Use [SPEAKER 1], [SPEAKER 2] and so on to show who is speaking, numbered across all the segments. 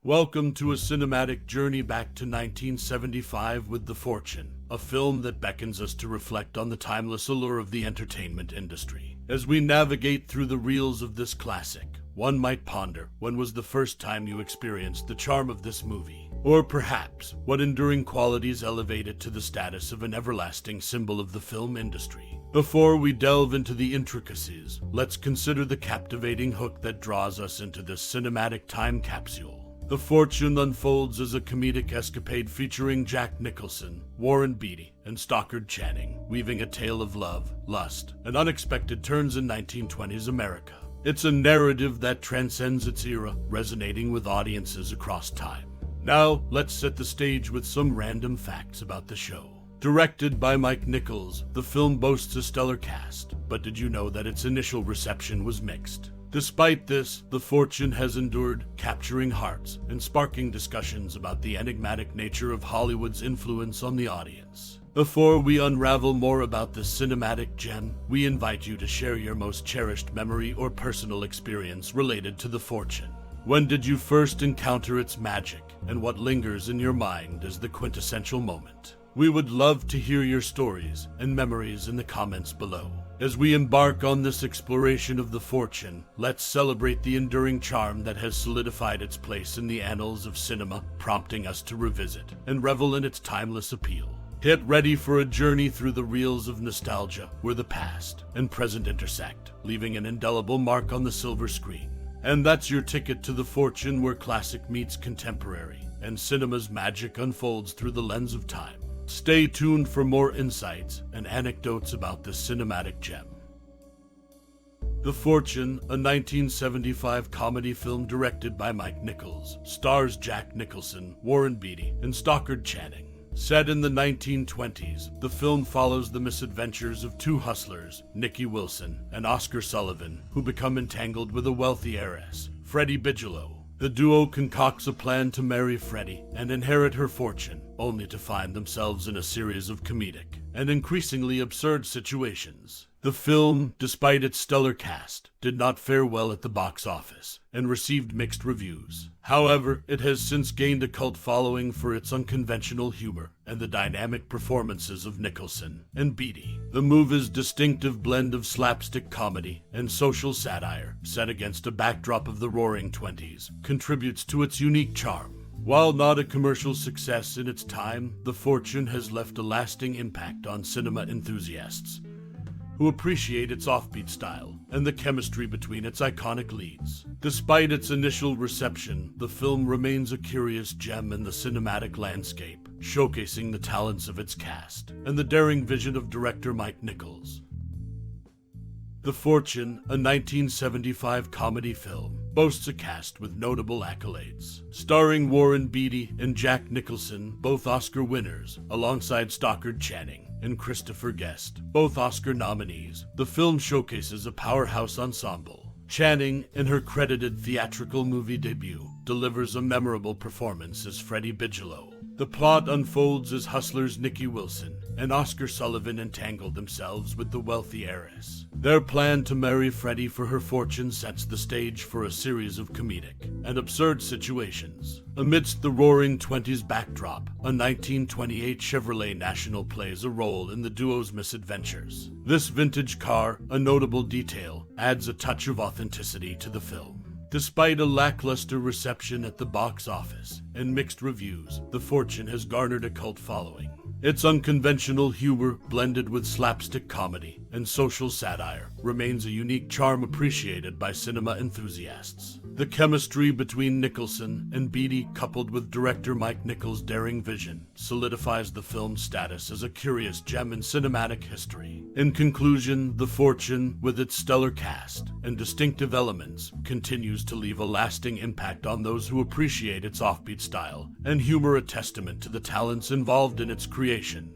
[SPEAKER 1] Welcome to a cinematic journey back to 1975 with The Fortune, a film that beckons us to reflect on the timeless allure of the entertainment industry. As we navigate through the reels of this classic, one might ponder, when was the first time you experienced the charm of this movie? Or perhaps, what enduring qualities elevate it to the status of an everlasting symbol of the film industry? Before we delve into the intricacies, let's consider the captivating hook that draws us into this cinematic time capsule. The Fortune unfolds as a comedic escapade featuring Jack Nicholson, Warren Beatty, and Stockard Channing, weaving a tale of love, lust, and unexpected turns in 1920s America. It's a narrative that transcends its era, resonating with audiences across time. Now, let's set the stage with some random facts about the show. Directed by Mike Nichols, the film boasts a stellar cast, but did you know that its initial reception was mixed? Despite this, The Fortune has endured, capturing hearts and sparking discussions about the enigmatic nature of Hollywood's influence on the audience. Before we unravel more about this cinematic gem, we invite you to share your most cherished memory or personal experience related to The Fortune. When did you first encounter its magic, and what lingers in your mind as the quintessential moment? We would love to hear your stories and memories in the comments below. As we embark on this exploration of The Fortune, let's celebrate the enduring charm that has solidified its place in the annals of cinema, prompting us to revisit and revel in its timeless appeal. Get ready for a journey through the reels of nostalgia, where the past and present intersect, leaving an indelible mark on the silver screen. And that's your ticket to The Fortune, where classic meets contemporary, and cinema's magic unfolds through the lens of time. Stay tuned for more insights and anecdotes about this cinematic gem. The Fortune, a 1975 comedy film directed by Mike Nichols, stars Jack Nicholson, Warren Beatty, and Stockard Channing. Set in the 1920s, the film follows the misadventures of two hustlers, Nicky Wilson and Oscar Sullivan, who become entangled with a wealthy heiress, Freddie Bigelow. The duo concocts a plan to marry Freddie and inherit her fortune, only to find themselves in a series of comedic and increasingly absurd situations. The film, despite its stellar cast, did not fare well at the box office and received mixed reviews. However, it has since gained a cult following for its unconventional humor and the dynamic performances of Nicholson and Beatty. The movie's distinctive blend of slapstick comedy and social satire, set against a backdrop of the Roaring Twenties, contributes to its unique charm. While not a commercial success in its time, The Fortune has left a lasting impact on cinema enthusiasts, who appreciate its offbeat style and the chemistry between its iconic leads. Despite its initial reception, the film remains a curious gem in the cinematic landscape, showcasing the talents of its cast and the daring vision of director Mike Nichols. The Fortune, a 1975 comedy film, boasts a cast with notable accolades. Starring Warren Beatty and Jack Nicholson, both Oscar winners, alongside Stockard Channing and Christopher Guest, both Oscar nominees, the film showcases a powerhouse ensemble. Channing, in her credited theatrical movie debut, delivers a memorable performance as Freddie Bigelow. The plot unfolds as hustlers Nicky Wilson and Oscar Sullivan entangle themselves with the wealthy heiress. Their plan to marry Freddie for her fortune sets the stage for a series of comedic and absurd situations. Amidst the Roaring Twenties backdrop, a 1928 Chevrolet National plays a role in the duo's misadventures. This vintage car, a notable detail, adds a touch of authenticity to the film. Despite a lackluster reception at the box office and mixed reviews, The Fortune has garnered a cult following. Its unconventional humor, blended with slapstick comedy and social satire, remains a unique charm appreciated by cinema enthusiasts. The chemistry between Nicholson and Beatty, coupled with director Mike Nichols' daring vision, solidifies the film's status as a curious gem in cinematic history. In conclusion, The Fortune, with its stellar cast and distinctive elements, continues to leave a lasting impact on those who appreciate its offbeat style and humor, a testament to the talents involved in its creation.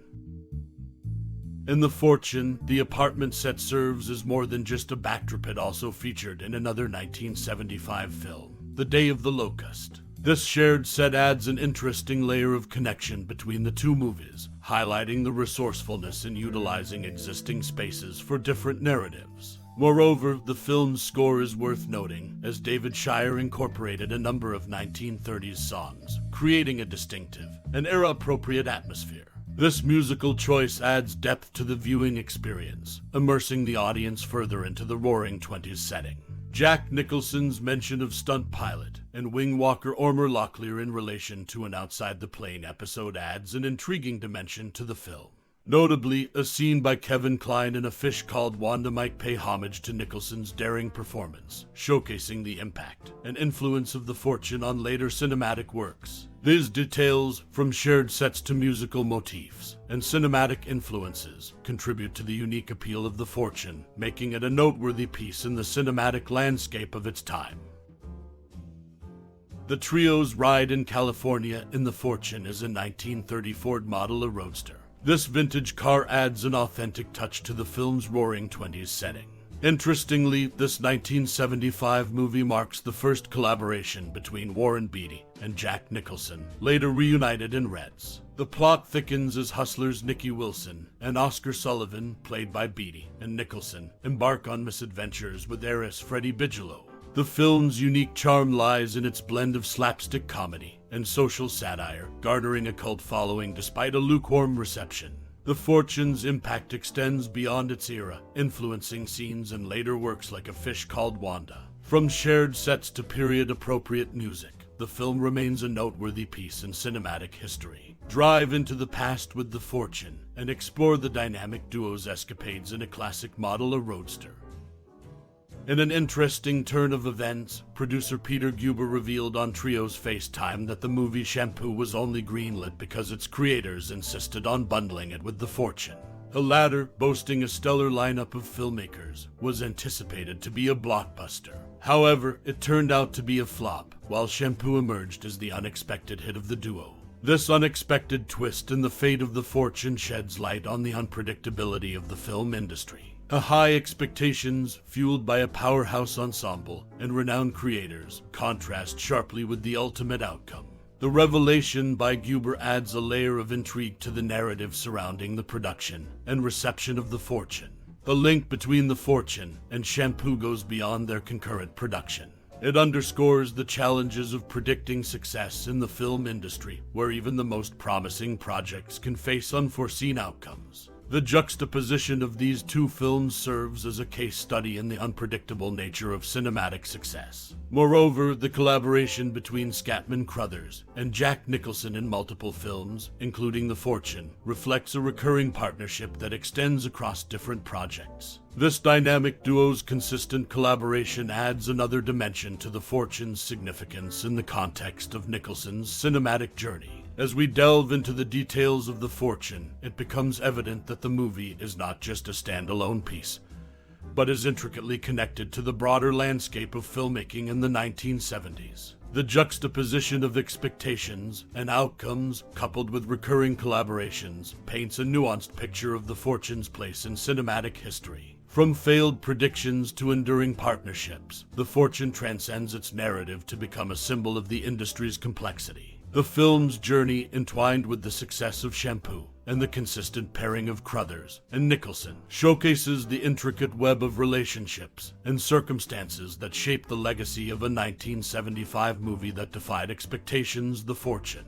[SPEAKER 1] In The Fortune, the apartment set serves as more than just a backdrop. It also featured in another 1975 film, The Day of the Locust. This shared set adds an interesting layer of connection between the two movies, highlighting the resourcefulness in utilizing existing spaces for different narratives. Moreover, the film's score is worth noting, as David Shire incorporated a number of 1930s songs, creating a distinctive and era-appropriate atmosphere. This musical choice adds depth to the viewing experience, immersing the audience further into the Roaring Twenties setting. Jack Nicholson's mention of stunt pilot and wing walker Ormer Locklear in relation to an outside-the-plane episode adds an intriguing dimension to the film. Notably, a scene by Kevin Kline in A Fish Called Wanda might pay homage to Nicholson's daring performance, showcasing the impact and influence of the Fortune on later cinematic works. These details, from shared sets to musical motifs and cinematic influences, contribute to the unique appeal of the Fortune, making it a noteworthy piece in the cinematic landscape of its time. The trio's ride in California in the Fortune is a 1930 Ford Model, a roadster. This vintage car adds an authentic touch to the film's Roaring Twenties setting. Interestingly, this 1975 movie marks the first collaboration between Warren Beatty and Jack Nicholson, later reunited in Reds. The plot thickens as hustlers Nicky Wilson and Oscar Sullivan, played by Beatty and Nicholson, embark on misadventures with heiress Freddie Bigelow. The film's unique charm lies in its blend of slapstick comedy and social satire, garnering a cult following despite a lukewarm reception. The Fortune's impact extends beyond its era, influencing scenes in later works like A Fish Called Wanda. From shared sets to period-appropriate music, the film remains a noteworthy piece in cinematic history. Drive into the past with The Fortune and explore the dynamic duo's escapades in a classic model, a roadster. In an interesting turn of events, producer Peter Guber revealed on Trio's FaceTime that the movie Shampoo was only greenlit because its creators insisted on bundling it with The Fortune. The latter, boasting a stellar lineup of filmmakers, was anticipated to be a blockbuster. However, it turned out to be a flop, while Shampoo emerged as the unexpected hit of the duo. This unexpected twist in the fate of The Fortune sheds light on the unpredictability of the film industry. High expectations, fueled by a powerhouse ensemble and renowned creators, contrast sharply with the ultimate outcome. The revelation by Guber adds a layer of intrigue to the narrative surrounding the production and reception of The Fortune. The link between The Fortune and Shampoo goes beyond their concurrent production. It underscores the challenges of predicting success in the film industry, where even the most promising projects can face unforeseen outcomes. The juxtaposition of these two films serves as a case study in the unpredictable nature of cinematic success. Moreover, the collaboration between Scatman, Crothers, and Jack Nicholson in multiple films, including The Fortune, reflects a recurring partnership that extends across different projects. This dynamic duo's consistent collaboration adds another dimension to The Fortune's significance in the context of Nicholson's cinematic journey. As we delve into the details of The Fortune, it becomes evident that the movie is not just a standalone piece, but is intricately connected to the broader landscape of filmmaking in the 1970s. The juxtaposition of expectations and outcomes, coupled with recurring collaborations, paints a nuanced picture of The Fortune's place in cinematic history. From failed predictions to enduring partnerships, The Fortune transcends its narrative to become a symbol of the industry's complexity. The film's journey, entwined with the success of Shampoo and the consistent pairing of Crothers and Nicholson, showcases the intricate web of relationships and circumstances that shaped the legacy of a 1975 movie that defied expectations, The Fortune.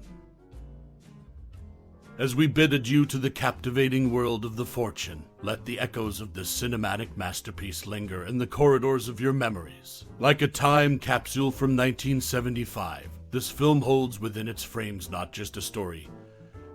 [SPEAKER 1] As we bid adieu to the captivating world of The Fortune, let the echoes of this cinematic masterpiece linger in the corridors of your memories. Like a time capsule from 1975, this film holds within its frames not just a story,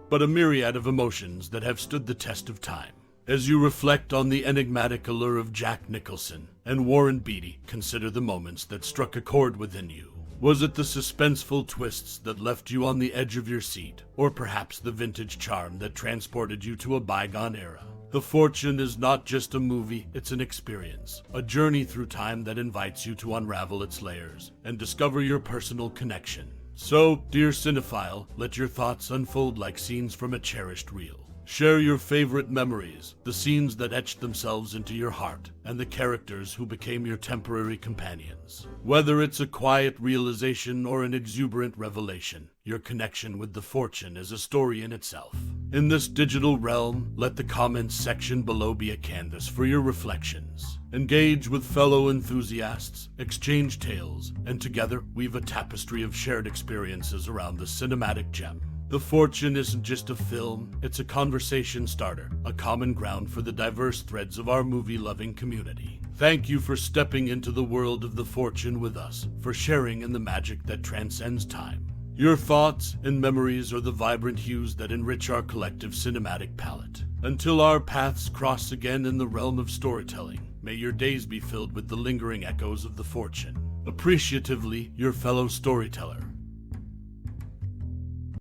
[SPEAKER 1] but a myriad of emotions that have stood the test of time. As you reflect on the enigmatic allure of Jack Nicholson and Warren Beatty, consider the moments that struck a chord within you. Was it the suspenseful twists that left you on the edge of your seat, or perhaps the vintage charm that transported you to a bygone era? The Fortune is not just a movie, it's an experience, a journey through time that invites you to unravel its layers and discover your personal connection. So, dear cinephile, let your thoughts unfold like scenes from a cherished reel. Share your favorite memories, the scenes that etched themselves into your heart, and the characters who became your temporary companions. Whether it's a quiet realization or an exuberant revelation, your connection with The Fortune is a story in itself. In this digital realm, let the comments section below be a canvas for your reflections. Engage with fellow enthusiasts, exchange tales, and together weave a tapestry of shared experiences around the cinematic gem. The Fortune isn't just a film, it's a conversation starter, a common ground for the diverse threads of our movie-loving community. Thank you for stepping into the world of The Fortune with us, for sharing in the magic that transcends time. Your thoughts and memories are the vibrant hues that enrich our collective cinematic palette. Until our paths cross again in the realm of storytelling, may your days be filled with the lingering echoes of The Fortune. Appreciatively, your fellow storyteller.